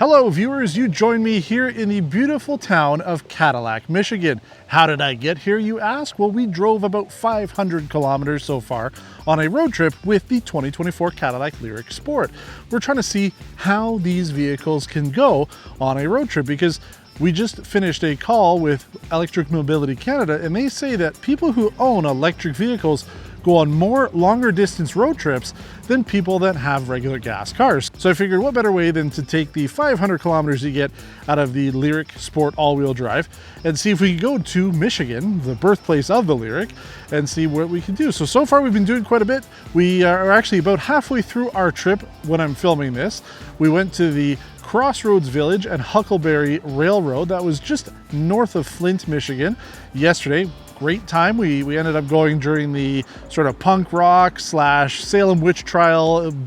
Hello viewers, you join me here in the beautiful town of Cadillac, Michigan. How did I get here, you ask? Well, we drove about 500 kilometers so far on a road trip with the 2024 Cadillac LYRIQ Sport. We're trying to see how these vehicles can go on a road trip because we just finished a call with Electric Mobility Canada, and they say that people who own electric vehicles go on more longer distance road trips than people that have regular gas cars. So I figured what better way than to take the 500 kilometers you get out of the LYRIQ Sport all-wheel drive and see if we can go to Michigan, the birthplace of the LYRIQ, and see what we can do. So far we've been doing quite a bit. We are actually about halfway through our trip when I'm filming this. We went to the Crossroads Village and Huckleberry Railroad. That was just north of Flint, Michigan yesterday. Great time. We ended up going during the sort of punk rock / Salem witch trial /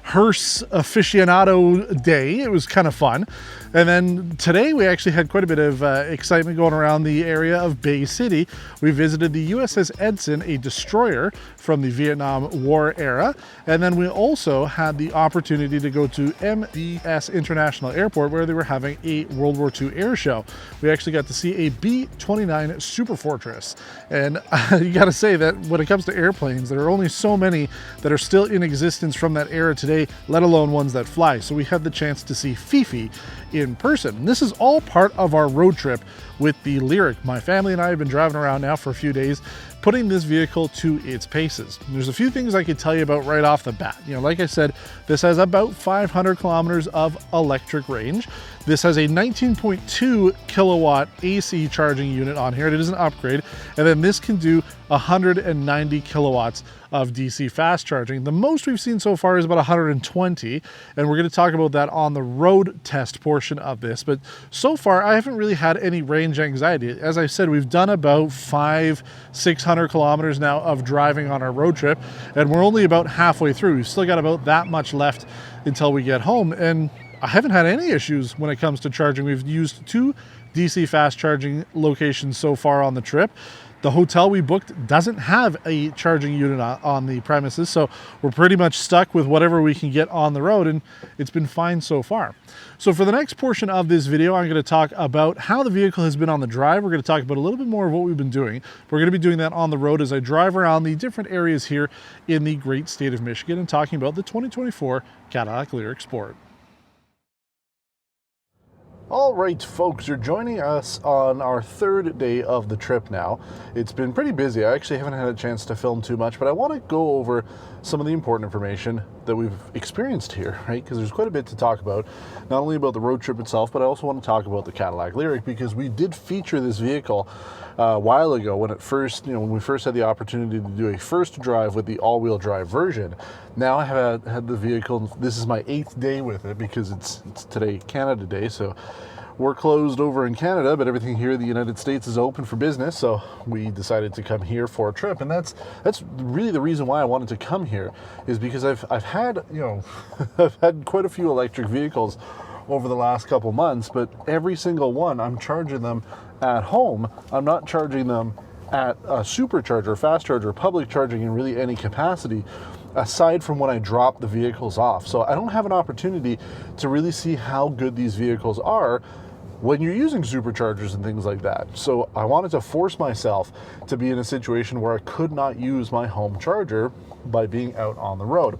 hearse aficionado day. It was kind of fun. And then today we actually had quite a bit of excitement going around the area of Bay City. We visited the USS Edson, a destroyer from the Vietnam War era. And then we also had the opportunity to go to MDS International Airport where they were having a World War II air show. We actually got to see a B-29 Super Fortress. And you got to say that when it comes to airplanes, there are only so many that are still in existence from that era today, let alone ones that fly. So we had the chance to see Fifi in person. And this is all part of our road trip with the LYRIQ. My family and I have been driving around now for a few days, putting this vehicle to its paces. There's a few things I could tell you about right off the bat. You know, like I said, this has about 500 kilometers of electric range. This has a 19.2 kilowatt AC charging unit on here. It is an upgrade. And then this can do 190 kilowatts of DC fast charging. The most we've seen so far is about 120. And we're going to talk about that on the road test portion of this. But so far, I haven't really had any range anxiety. As I said, we've done about 600 kilometers now of driving on our road trip. And we're only about halfway through. We've still got about that much left until we get home. And I haven't had any issues when it comes to charging. We've used 2 DC fast charging locations so far on the trip. The hotel we booked doesn't have a charging unit on the premises, so we're pretty much stuck with whatever we can get on the road, and it's been fine so far. So for the next portion of this video, I'm going to talk about how the vehicle has been on the drive. We're going to talk about a little bit more of what we've been doing. We're going to be doing that on the road as I drive around the different areas here in the great state of Michigan and talking about the 2024 Cadillac LYRIQ Sport. All right, folks, you're joining us on our third day of the trip now. It's been pretty busy. I actually haven't had a chance to film too much, but I want to go over some of the important information that we've experienced here, right? Because there's quite a bit to talk about, not only about the road trip itself, but I also want to talk about the Cadillac LYRIQ because we did feature this vehicle a while ago when when we first had the opportunity to do a first drive with the all-wheel drive version. Now I have had the vehicle. This is my 8th day with it because it's today Canada Day, so we're closed over in Canada, but everything here in the United States is open for business, so we decided to come here for a trip. And that's really the reason why I wanted to come here, is because I've had, I've had quite a few electric vehicles over the last couple months, but every single one I'm charging them at home. I'm not charging them at a supercharger, fast charger, public charging in really any capacity, aside from when I drop the vehicles off. So I don't have an opportunity to really see how good these vehicles are when you're using superchargers and things like that. So I wanted to force myself to be in a situation where I could not use my home charger by being out on the road.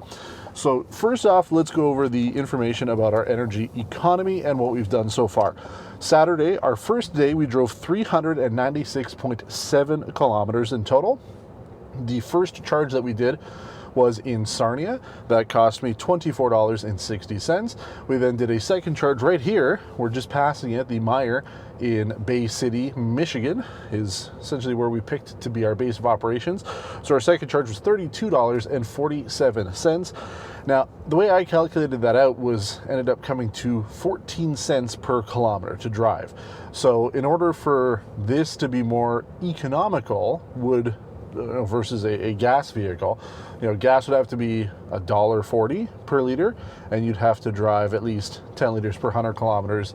So first off, let's go over the information about our energy economy and what we've done so far. Saturday, our first day, we drove 396.7 kilometers in total. The first charge that we did was in Sarnia. That cost me $24.60. We then did a second charge right here. We're just passing it. The Meyer in Bay City, Michigan is essentially where we picked to be our base of operations. So our second charge was $32.47. Now, the way I calculated that out ended up coming to 14 cents per kilometer to drive. So in order for this to be more economical, versus a gas vehicle, gas would have to be $1.40 per liter, and you'd have to drive at least 10 liters per 100 kilometers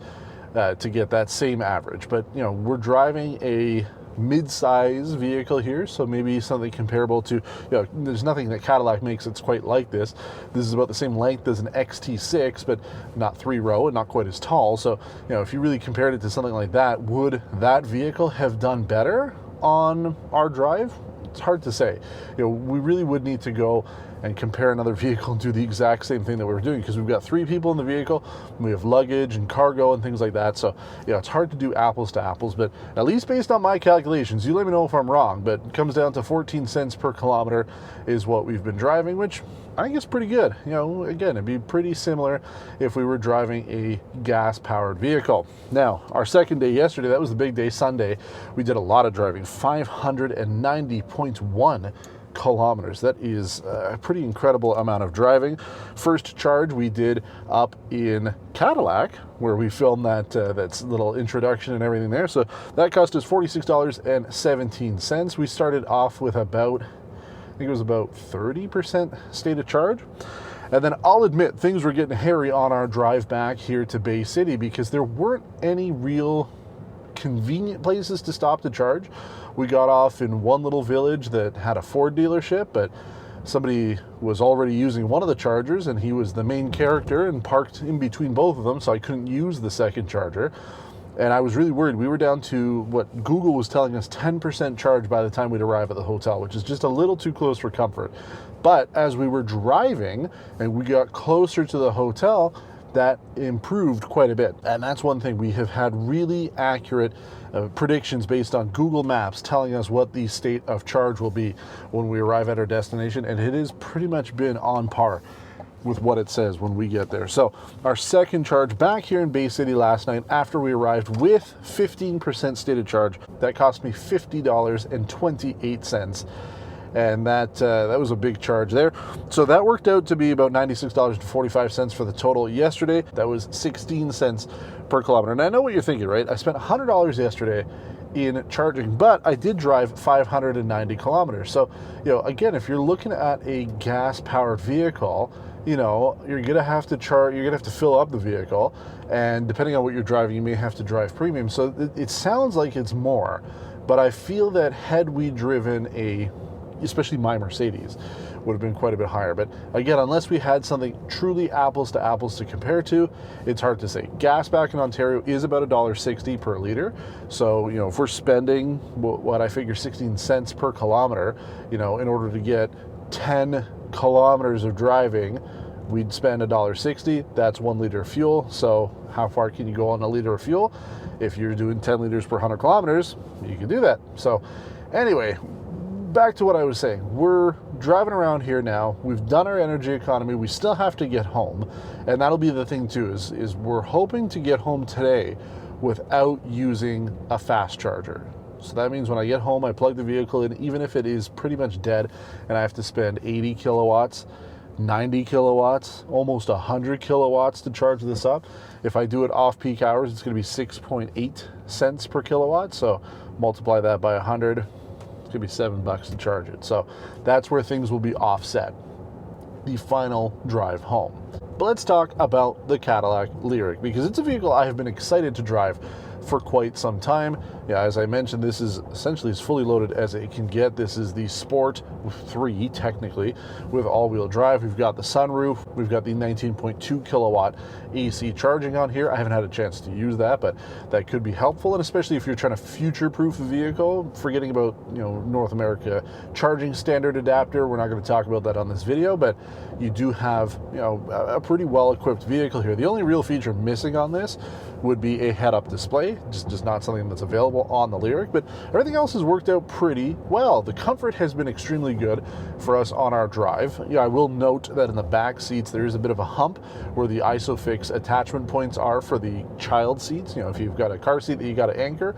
to get that same average. But we're driving a mid-size vehicle here, so maybe something comparable to, there's nothing that Cadillac makes that's quite like this. This is about the same length as an XT6, but not 3-row and not quite as tall. So, if you really compared it to something like that, would that vehicle have done better on our drive? It's hard to say. We really would need to go and compare another vehicle and do the exact same thing that we were doing, because we've got 3 people in the vehicle, and we have luggage and cargo and things like that. So, it's hard to do apples to apples, but at least based on my calculations, you let me know if I'm wrong, but it comes down to 14 cents per kilometer is what we've been driving, which I think is pretty good. Again, it'd be pretty similar if we were driving a gas-powered vehicle. Now, our second day yesterday, that was the big day, Sunday, we did a lot of driving, 590.1 kilometers. That is a pretty incredible amount of driving. First charge we did up in Cadillac, where we filmed that little introduction and everything there. So that cost us $46.17. We started off with about, I think it was about 30% state of charge. And then I'll admit things were getting hairy on our drive back here to Bay City, because there weren't any real convenient places to stop to charge. We got off in one little village that had a Ford dealership, but somebody was already using one of the chargers, and he was the main character and parked in between both of them, so I couldn't use the second charger. And I was really worried. We were down to what Google was telling us, 10% charge by the time we'd arrive at the hotel, which is just a little too close for comfort. But as we were driving and we got closer to the hotel, that improved quite a bit. And that's one thing. We have had really accurate predictions based on Google Maps telling us what the state of charge will be when we arrive at our destination, and it has pretty much been on par with what it says when we get there. So our second charge back here in Bay City last night, after we arrived with 15% state of charge, that cost me $50.28. And that was a big charge there. So that worked out to be about $96.45 for the total yesterday. That was 16 cents per kilometer. And I know what you're thinking, right? I spent $100 yesterday in charging, but I did drive 590 kilometers. So, again, if you're looking at a gas-powered vehicle, you're gonna have to charge. You're gonna have to fill up the vehicle, and depending on what you're driving, you may have to drive premium. So it sounds like it's more, but I feel that had we driven especially my Mercedes, would have been quite a bit higher. But again, unless we had something truly apples to apples to compare to, it's hard to say. Gas back in Ontario is about $1.60 per liter. So, if we're spending what I figure 16 cents per kilometer, in order to get 10 kilometers of driving, we'd spend $1.60. That's 1 liter of fuel. So how far can you go on a liter of fuel? If you're doing 10 liters per 100 kilometers, you can do that. So anyway, back to what I was saying. We're driving around here now. We've done our energy economy. We still have to get home. And that'll be the thing too, is we're hoping to get home today without using a fast charger. So that means when I get home, I plug the vehicle in, even if it is pretty much dead, and I have to spend 80 kilowatts, 90 kilowatts, almost 100 kilowatts to charge this up. If I do it off peak hours, it's going to be 6.8 cents per kilowatt. So multiply that by 100. It's gonna be $7 to charge it. So that's where things will be offset, the final drive home. But let's talk about the Cadillac LYRIQ, because it's a vehicle I have been excited to drive for quite some time. Yeah, as I mentioned, this is essentially as fully loaded as it can get. This is the Sport 3, technically, with all-wheel drive. We've got the sunroof. We've got the 19.2 kilowatt AC charging on here. I haven't had a chance to use that, but that could be helpful, and especially if you're trying to future-proof the vehicle, forgetting about, North America charging standard adapter. We're not going to talk about that on this video, but you do have, a pretty well-equipped vehicle here. The only real feature missing on this would be a head-up display, just not something that's available on the LYRIQ, but everything else has worked out pretty well. The comfort has been extremely good for us on our drive. I will note that in the back seats there is a bit of a hump where the ISOFIX attachment points are for the child seats. If you've got a car seat that you got to anchor,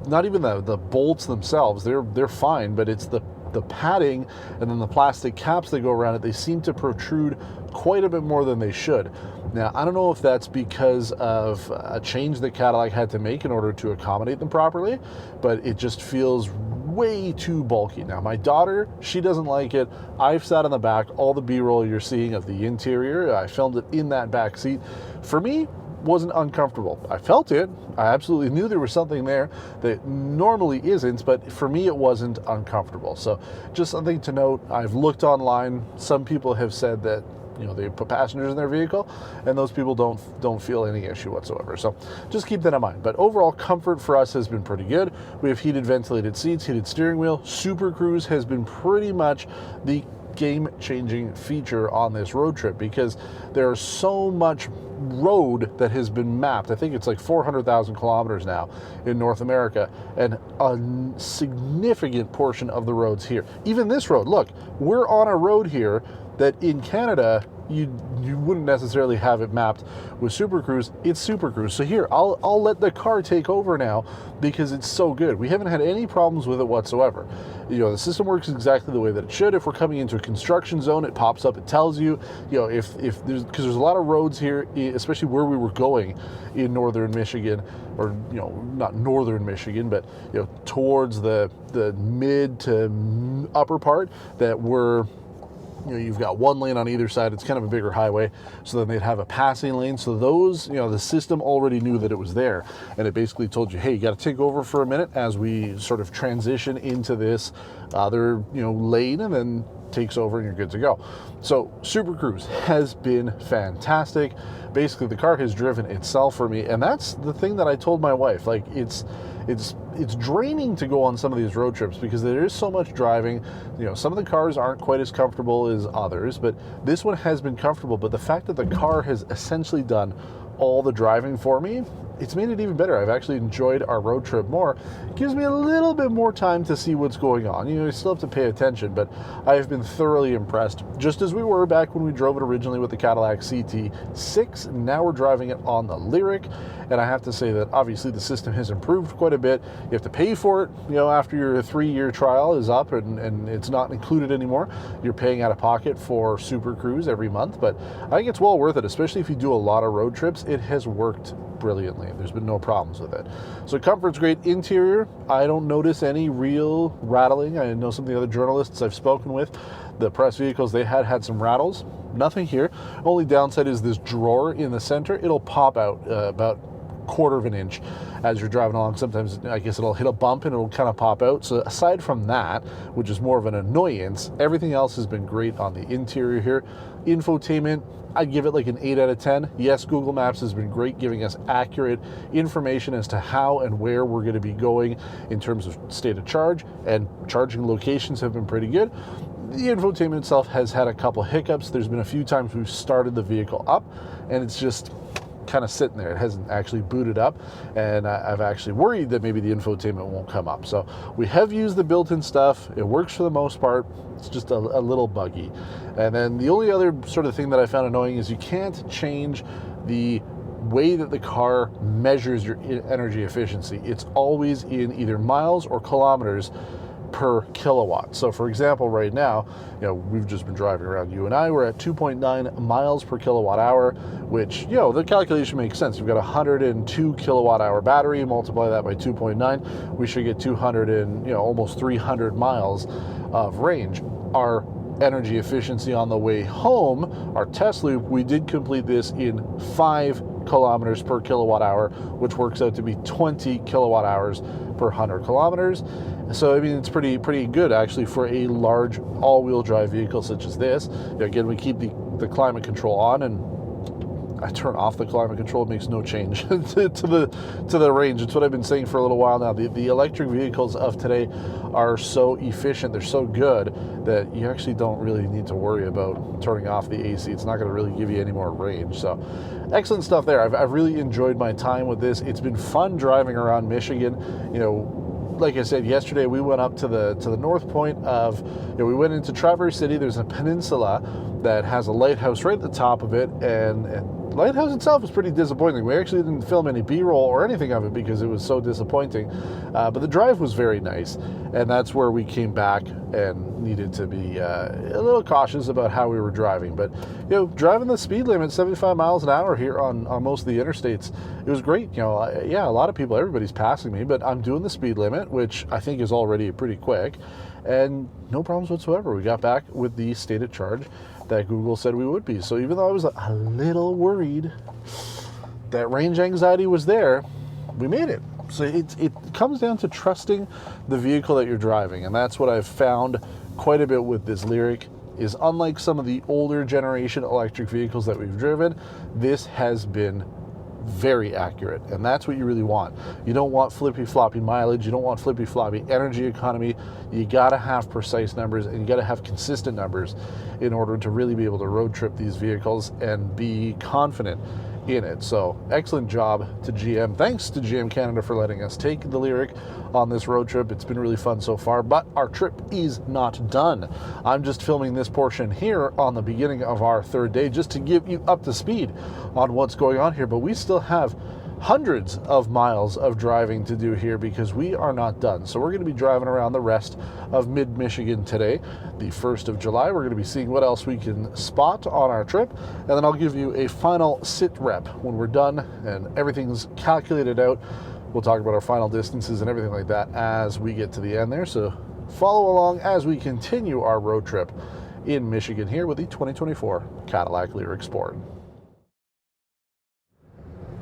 not even the bolts themselves, they're fine, but it's the padding and then the plastic caps that go around it, they seem to protrude quite a bit more than they should. Now, I don't know if that's because of a change that Cadillac had to make in order to accommodate them properly, but it just feels way too bulky. Now, my daughter, she doesn't like it. I've sat in the back. All the B-roll you're seeing of the interior, I filmed it in that back seat. For me, wasn't uncomfortable. I felt it. I absolutely knew there was something there that normally isn't, but for me it wasn't uncomfortable. So just something to note. I've looked online. Some people have said that, you know, they put passengers in their vehicle and those people don't feel any issue whatsoever. So just keep that in mind. But overall comfort for us has been pretty good. We have heated ventilated seats, heated steering wheel. Super Cruise has been pretty much the game-changing feature on this road trip because there's so much road that has been mapped. I think it's like 400,000 kilometers now in North America, and a significant portion of the roads here. Even this road, look, we're on a road here that in Canada you wouldn't necessarily have it mapped with Super Cruise. It's Super Cruise. So here, I'll let the car take over now because it's so good. We haven't had any problems with it whatsoever. You know, the system works exactly the way that it should. If we're coming into a construction zone, it pops up, it tells you, you know, if there's, because there's a lot of roads here, especially where we were going in northern Michigan, or, you know, not northern Michigan, but, you know, towards the mid to upper part that were, you know, you've got one lane on either side. It's kind of a bigger highway. So then they'd have a passing lane. So those, you know, the system already knew that it was there. And it basically told you, hey, you got to take over for a minute as we sort of transition into this other, you know, lane, and then takes over and you're good to go. So Super Cruise has been fantastic. Basically, the car has driven itself for me. And that's the thing that I told my wife. Like, it's draining to go on some of these road trips because there is so much driving. You know, some of the cars aren't quite as comfortable as others, but this one has been comfortable. But the fact that the car has essentially done all the driving for me, it's made it even better. I've actually enjoyed our road trip more. It gives me a little bit more time to see what's going on. You know, you still have to pay attention, but I have been thoroughly impressed, just as we were back when we drove it originally with the Cadillac CT6. Now we're driving it on the LYRIQ, and I have to say that obviously the system has improved quite a bit. You have to pay for it, you know, after your 3-year trial is up and it's not included anymore. You're paying out of pocket for Super Cruise every month, but I think it's well worth it, especially if you do a lot of road trips. It has worked brilliantly. There's been no problems with it. So comfort's great. Interior, I don't notice any real rattling. I know some of the other journalists I've spoken with, the press vehicles they had some rattles. Nothing here. Only downside is this drawer in the center. It'll pop out about 1/4 of an inch as you're driving along. Sometimes I guess it'll hit a bump and it'll kind of pop out. So aside from that, which is more of an annoyance, everything else has been great on the interior here. Infotainment, I'd give it like an 8 out of 10. Yes, Google Maps has been great, giving us accurate information as to how and where we're going to be going in terms of state of charge, and charging locations have been pretty good. The infotainment itself has had a couple hiccups. There's been a few times we've started the vehicle up and it's just kind of sitting there. It hasn't actually booted up, and I've actually worried that maybe the infotainment won't come up. So we have used the built-in stuff. It works for the most part. It's just a little buggy. And then the only other sort of thing that I found annoying is you can't change the way that the car measures your energy efficiency. It's always in either miles or kilometers per kilowatt. So for example, right now, you know, we've just been driving around, you and I, we're at 2.9 miles per kilowatt hour, which, you know, the calculation makes sense. We've got a 102 kilowatt hour battery, multiply that by 2.9, we should get 200 and, you know, almost 300 miles of range. Our energy efficiency on the way home, our test loop, we did complete this in 5 kilometers per kilowatt hour, which works out to be 20 kilowatt hours per 100 kilometers. So I mean, it's pretty good actually for a large all-wheel drive vehicle such as this. You know, again, we keep the climate control on, and I turn off the climate control. It makes no change to the range. It's what I've been saying for a little while now. The electric vehicles of today are so efficient, they're so good, that you actually don't really need to worry about turning off the AC. It's not going to really give you any more range. So excellent stuff there. I've really enjoyed my time with this. It's been fun driving around Michigan. You know, like I said, yesterday we went up to the north point of, you know, we went into Traverse City. There's a peninsula that has a lighthouse right at the top of it, and the lighthouse itself was pretty disappointing. We actually didn't film any B-roll or anything of it because it was so disappointing, but the drive was very nice, and that's where we came back and needed to be a little cautious about how we were driving. But, you know, driving the speed limit, 75 miles an hour here on most of the interstates, it was great. You know, yeah, a lot of people, everybody's passing me, but I'm doing the speed limit, which I think is already pretty quick, and no problems whatsoever. We got back with the state of charge that Google said we would be. So even though I was a little worried, that range anxiety was there, we made it. So it comes down to trusting the vehicle that you're driving, and that's what I've found quite a bit with this LYRIQ. Is unlike some of the older generation electric vehicles that we've driven, this has been very accurate, and that's what you really want. You don't want flippy-floppy mileage, you don't want flippy-floppy energy economy. You gotta have precise numbers, and you gotta have consistent numbers in order to really be able to road trip these vehicles and be confident in it. So excellent job to GM. Thanks to GM Canada for letting us take the LYRIQ on this road trip. It's been really fun so far, but our trip is not done. I'm just filming this portion here on the beginning of our third day just to give you up to speed on what's going on here, but we still have hundreds of miles of driving to do here because we are not done. So we're going to be driving around the rest of mid-Michigan today, the 1st of July. We're going to be seeing what else we can spot on our trip, and then I'll give you a final sit rep when we're done and everything's calculated out. We'll talk about our final distances and everything like that as we get to the end there. So follow along as we continue our road trip in Michigan here with the 2024 Cadillac LYRIQ Sport.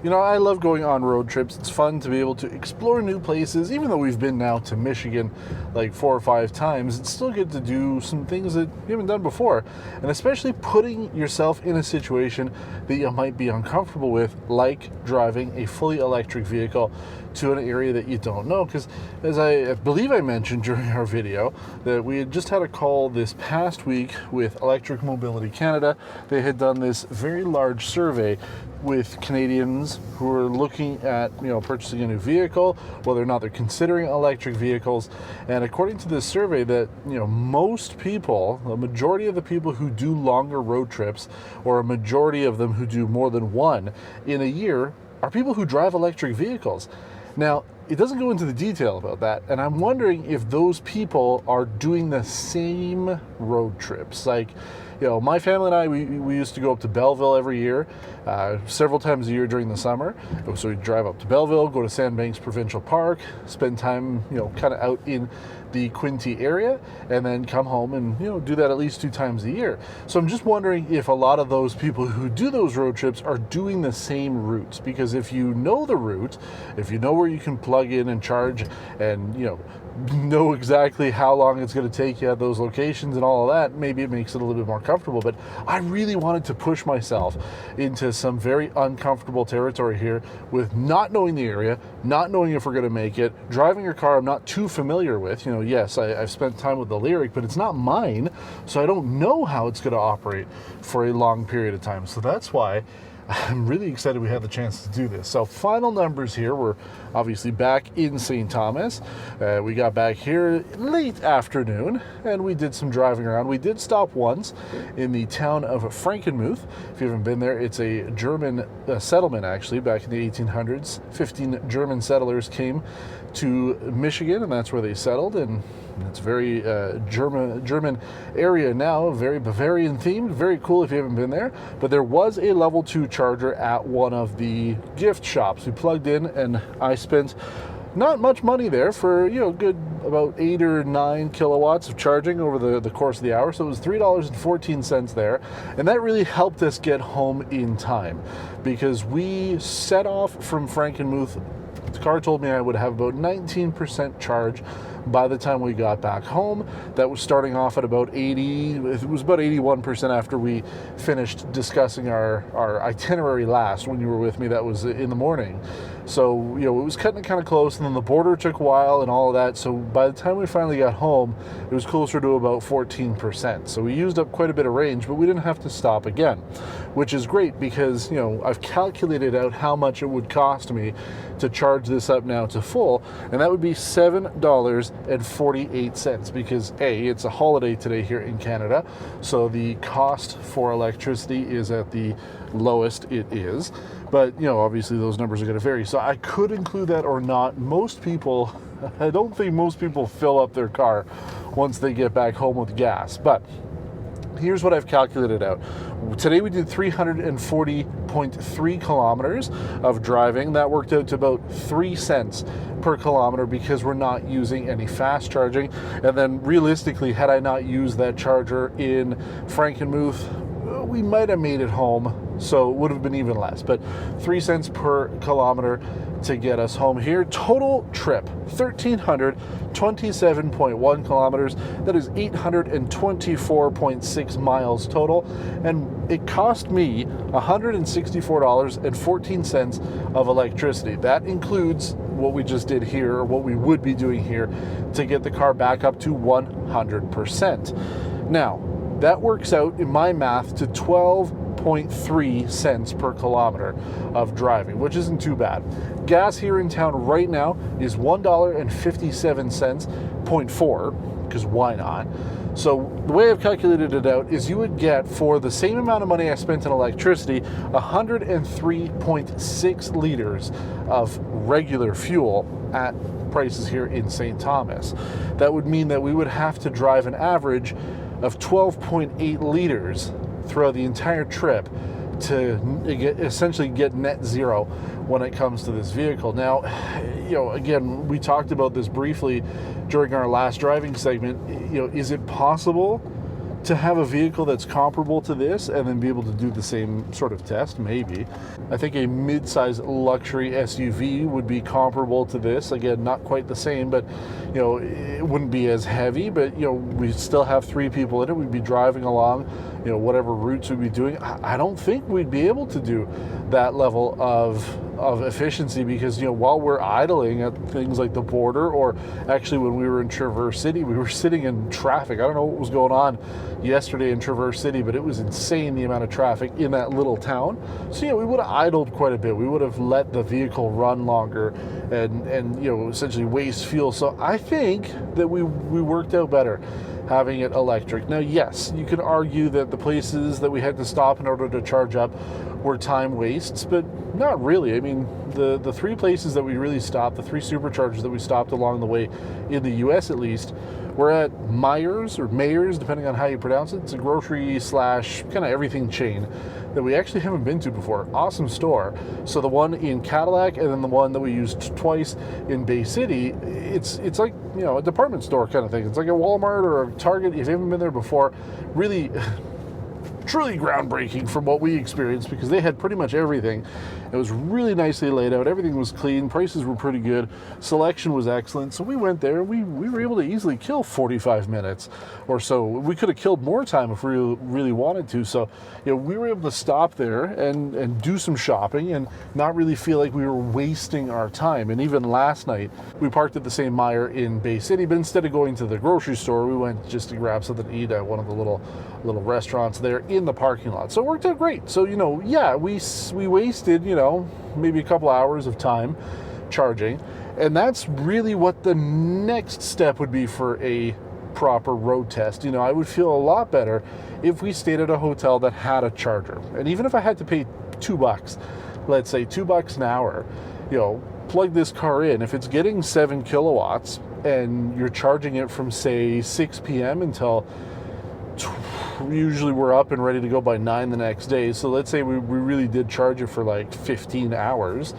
You know, I love going on road trips. It's fun to be able to explore new places. Even though we've been now to Michigan like 4 or 5 times, it's still good to do some things that you haven't done before. And especially putting yourself in a situation that you might be uncomfortable with, like driving a fully electric vehicle to an area that you don't know. Because as I believe I mentioned during our video, that we had just had a call this past week with Electric Mobility Canada. They had done this very large survey with Canadians who are looking at, you know, purchasing a new vehicle, whether or not they're considering electric vehicles. And according to this survey, that, you know, most people, the majority of the people who do longer road trips, or a majority of them who do more than one in a year, are people who drive electric vehicles. Now, it doesn't go into the detail about that, and I'm wondering if those people are doing the same road trips. Like, you know, my family and I, we used to go up to Belleville every year, several times a year during the summer. So we'd drive up to Belleville, go to Sandbanks Provincial Park, spend time, you know, kind of out in the Quinte area, and then come home and, you know, do that at least 2 times a year. So I'm just wondering if a lot of those people who do those road trips are doing the same routes, because if you know the route, if you know where you can plug in and charge, and, you know exactly how long it's going to take you at those locations and all of that, maybe it makes it a little bit more comfortable. But I really wanted to push myself into some very uncomfortable territory here with not knowing the area, not knowing if we're going to make it, driving a car I'm not too familiar with. You know, yes, I've spent time with the LYRIQ, but it's not mine, so I don't know how it's going to operate for a long period of time. So that's why I'm really excited we had the chance to do this. So final numbers here, we're obviously back in St. Thomas. We got back here late afternoon and we did some driving around. We did stop once in the town of Frankenmuth. If you haven't been there, it's a German settlement actually. Back in the 1800s, 15 German settlers came to Michigan, and that's where they settled, and it's very German area now, very Bavarian themed, very cool if you haven't been there. But there was a level 2 charger at one of the gift shops. We plugged in and I spent not much money there for, you know, good about 8 or 9 kilowatts of charging over the course of the hour. So it was $3.14 there, and that really helped us get home in time, because we set off from Frankenmuth. The car told me I would have about 19% charge by the time we got back home. That was starting off at about 80, it was about 81% after we finished discussing our itinerary last when you were with me. That was in the morning. So, you know, it was cutting it kind of close, and then the border took a while and all of that. So by the time we finally got home, it was closer to about 14%. So we used up quite a bit of range, but we didn't have to stop again, which is great because, you know, I've calculated out how much it would cost me to charge this up now to full, and that would be $7.48, because A, it's a holiday today here in Canada, so the cost for electricity is at the lowest it is. But, you know, obviously those numbers are going to vary, so I could include that or not. Most people, I don't think most people fill up their car once they get back home with gas, but here's what I've calculated out. Today we did 340.3 kilometers of driving. That worked out to about 3 cents per kilometer because we're not using any fast charging. And then realistically, had I not used that charger in Frankenmuth, we might have made it home, so it would have been even less, but 3 cents per kilometer to get us home here. Total trip, 1,327.1 kilometers. That is 824.6 miles total. And it cost me $164.14 of electricity. That includes what we just did here, or what we would be doing here, to get the car back up to 100%. Now, that works out in my math to 12.3 cents per kilometer of driving, which isn't too bad. Gas here in town right now is $1.57, 0.4, because why not? So the way I've calculated it out is you would get, for the same amount of money I spent on electricity, 103.6 liters of regular fuel at prices here in St. Thomas. That would mean that we would have to drive an average of 12.8 liters throughout the entire trip to essentially get net zero when it comes to this vehicle. Now, again, we talked about this briefly during our last driving segment. Is it possible to have a vehicle that's comparable to this and then be able to do the same sort of test? Maybe. I think a mid-size luxury SUV would be comparable to this. Again, not quite the same, but it wouldn't be as heavy, but we still have 3 people in it. We'd be driving along, whatever routes we'd be doing. I don't think we'd be able to do that level of efficiency, because while we're idling at things like the border, or actually when we were in Traverse City, we were sitting in traffic. I don't know what was going on yesterday in Traverse City, but it was insane, the amount of traffic in that little town. So we would have idled quite a bit. We would have let the vehicle run longer and essentially waste fuel. So I think that we worked out better having it electric. Now, yes, you could argue that the places that we had to stop in order to charge up were time wastes, but not really. I mean, the 3 places that we really stopped, the 3 superchargers that we stopped along the way, in the US at least, were at Myers, or Mayers, depending on how you pronounce it. It's a grocery / kind of everything chain that we actually haven't been to before. Awesome store. So the one in Cadillac, and then the one that we used twice in Bay City, it's like, a department store kind of thing. It's like a Walmart or a Target. If you haven't been there before, really truly groundbreaking from what we experienced, because they had pretty much everything. It was really nicely laid out. Everything was clean. Prices were pretty good. Selection was excellent. So we went there. We were able to easily kill 45 minutes or so. We could have killed more time if we really wanted to. So, we were able to stop there and do some shopping and not really feel like we were wasting our time. And even last night, we parked at the same Meijer in Bay City, but instead of going to the grocery store, we went just to grab something to eat at one of the little restaurants there in the parking lot. So it worked out great. So, we wasted, maybe a couple hours of time charging. And that's really what the next step would be for a proper road test. I would feel a lot better if we stayed at a hotel that had a charger. And even if I had to pay $2, let's say $2 an hour, plug this car in. If it's getting 7 kilowatts and you're charging it from, say, 6 p.m. until usually we're up and ready to go by 9 the next day. So let's say we really did charge it for like 15 hours,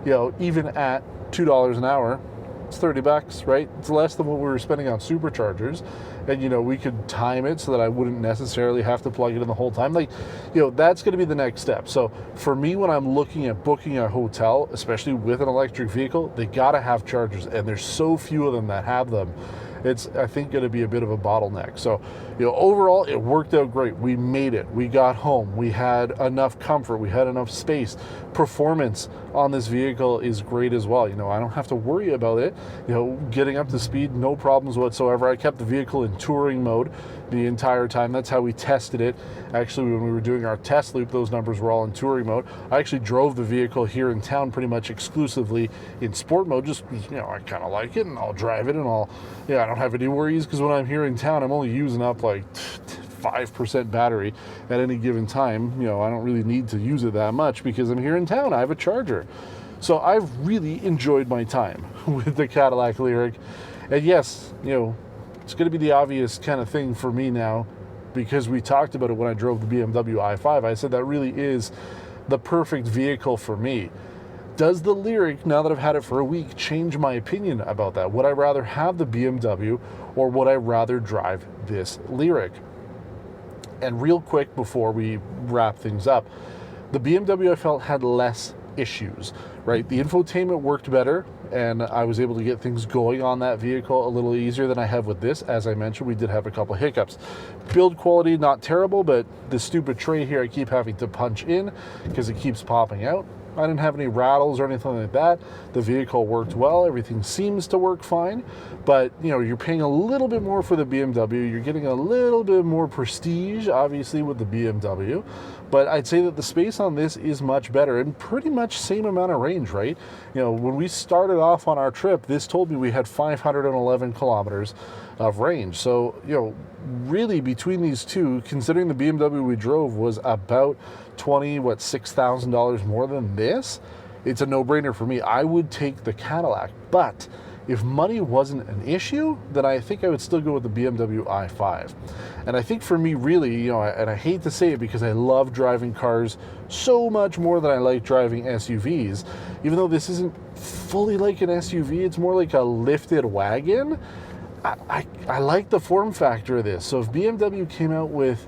even at $2 an hour, it's $30, right? It's less than what we were spending on superchargers. And, we could time it so that I wouldn't necessarily have to plug it in the whole time. That's going to be the next step. So for me, when I'm looking at booking a hotel, especially with an electric vehicle, they got to have chargers. And there's so few of them that have them. It's, I think, going to be a bit of a bottleneck. So, overall, it worked out great. We made it. We got home. We had enough comfort. We had enough space. Performance on this vehicle is great as well. I don't have to worry about it. Getting up to speed, no problems whatsoever. I kept the vehicle in touring mode the entire time. That's how we tested it. Actually, when we were doing our test loop, those numbers were all in touring mode. I actually drove the vehicle here in town pretty much exclusively in sport mode. Just, I kind of like it, and I'll drive it, and I don't have any worries, because when I'm here in town, I'm only using up like 5% battery at any given time. I don't really need to use it that much because I'm here in town. I have a charger. So I've really enjoyed my time with the Cadillac LYRIQ. And yes, it's going to be the obvious kind of thing for me now, because we talked about it when I drove the BMW i5. I said that really is the perfect vehicle for me. Does the LYRIQ, now that I've had it for a week, change my opinion about that? Would I rather have the BMW, or would I rather drive this LYRIQ? And real quick before we wrap things up, the BMW I felt had less issues, right? The infotainment worked better, and I was able to get things going on that vehicle a little easier than I have with this. As I mentioned, we did have a couple hiccups. Build quality, not terrible, but the stupid tray here I keep having to punch in because it keeps popping out. I didn't have any rattles or anything like that. The vehicle worked well. Everything seems to work fine, but you know, you're paying a little bit more for the BMW. You're getting a little bit more prestige, obviously, with the BMW, but I'd say that the space on this is much better and pretty much same amount of range, right? You know, when we started off on our trip, this told me we had 511 kilometers of range. So, you know, really between these two, considering the BMW we drove was about $6,000 more than this, it's a no-brainer for me. I would take the Cadillac, but if money wasn't an issue, then I think I would still go with the BMW i5. And I think for me, really, you know, and I hate to say it because I love driving cars so much more than I like driving SUVs, even though this isn't fully like an SUV, it's more like a lifted wagon. I like the form factor of this. So if BMW came out with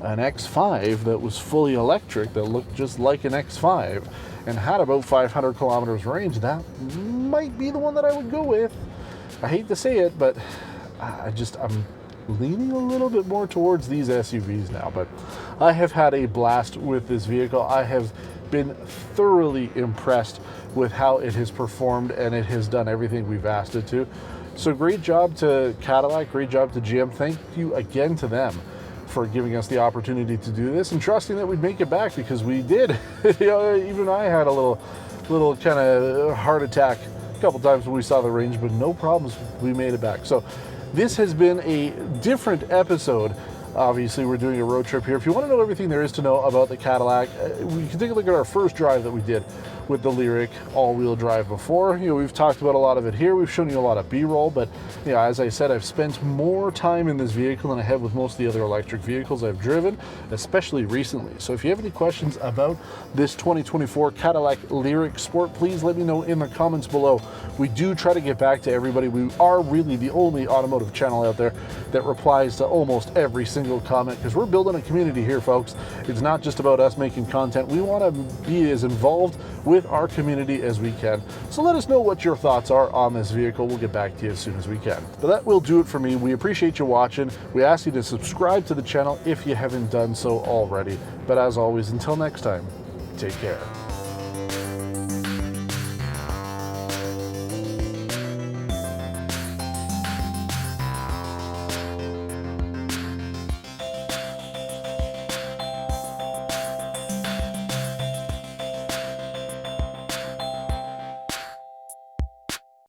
an X5 that was fully electric, that looked just like an X5 and had about 500 kilometers range, that might be the one that I would go with. I hate to say it, but I'm leaning a little bit more towards these SUVs now. But I have had a blast with this vehicle. I have been thoroughly impressed with how it has performed, and it has done everything we've asked it to. So great job to Cadillac, great job to GM. Thank you again to them for giving us the opportunity to do this and trusting that we'd make it back, because we did. You know, even I had a little kind of heart attack a couple times when we saw the range, but no problems, we made it back. So this has been a different episode. Obviously, we're doing a road trip here. If you want to know everything there is to know about the Cadillac, we can take a look at our first drive that we did with the LYRIQ all-wheel drive before. You know, we've talked about a lot of it here. We've shown you a lot of B-roll, but you know, as I said, I've spent more time in this vehicle than I have with most of the other electric vehicles I've driven, especially recently. So if you have any questions about this 2024 Cadillac LYRIQ Sport, please let me know in the comments below. We do try to get back to everybody. We are really the only automotive channel out there that replies to almost every single comment, because we're building a community here, folks. It's not just about us making content. We want to be as involved with our community as we can. So let us know what your thoughts are on this vehicle. We'll get back to you as soon as we can. But that will do it for me. We appreciate you watching. We ask you to subscribe to the channel if you haven't done so already. But as always, until next time, take care.